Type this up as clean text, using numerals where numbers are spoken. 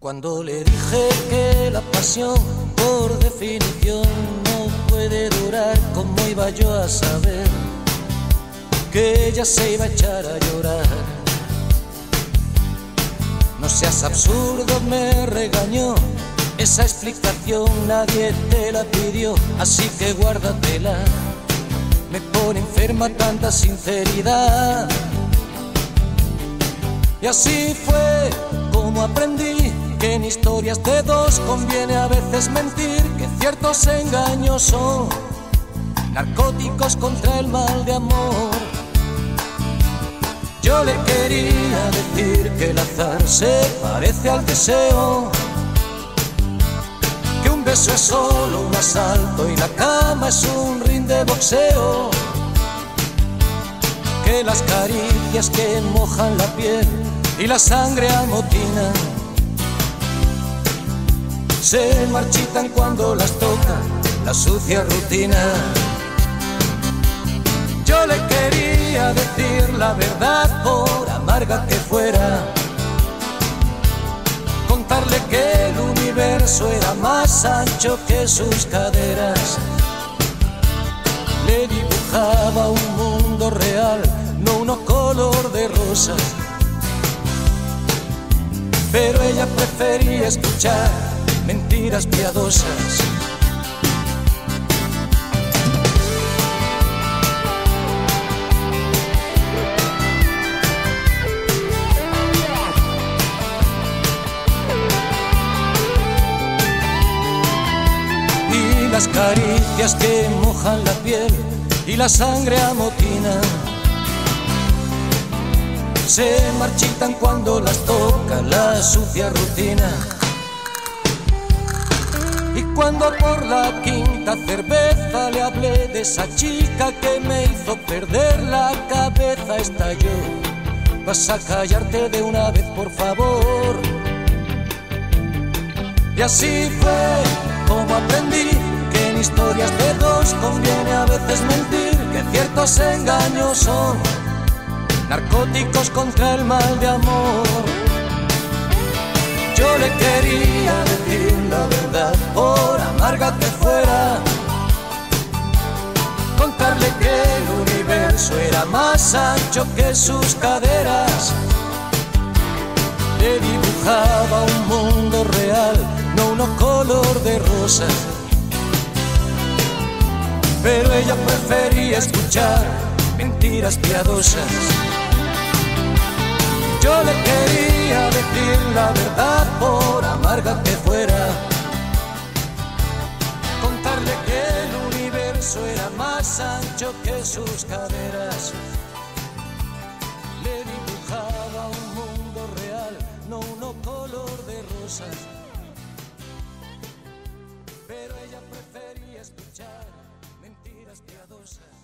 Cuando le dije que la pasión, por definición, no puede durar, ¿cómo iba yo a saber que ella se iba a echar a llorar? No seas absurdo, me regañó, esa explicación nadie te la pidió, así que guárdatela. Me pone enferma tanta sinceridad. Y así fue como aprendí que en historias de dos conviene a veces mentir, que ciertos engaños son narcóticos contra el mal de amor. Yo le quería decir que el azar se parece al deseo, que un beso es solo un asalto y la cama es un ring de boxeo, que las caricias que mojan la piel y la sangre amotinan se marchitan cuando las toca la sucia rutina. Yo le quería decir la verdad, por amarga que fuera, contarle que el universo era más ancho que sus caderas. Le dibujaba un mundo real, no uno color de rosas, pero ella prefería escuchar mentiras piadosas. Y las caricias que mojan la piel y la sangre amotinan se marchitan cuando las toca la sucia rutina. Y cuando por la quinta cerveza le hablé de esa chica que me hizo perder la cabeza, estalló: vas a callarte de una vez, por favor. Y así fue como aprendí que en historias de dos conviene a veces mentir, que ciertos engaños son narcóticos contra el mal de amor. Yo le quería decir la verdad, por amarga que fuera, contarle que el universo era más ancho que sus caderas. Le dibujaba un mundo real, no uno color de rosas, pero ella prefería escuchar mentiras piadosas. Yo le quería decir la verdad, por amarga que fuera, contarle que el universo era más ancho que sus caderas. Le dibujaba un mundo real, no uno color de rosas, pero ella prefería escuchar mentiras piadosas.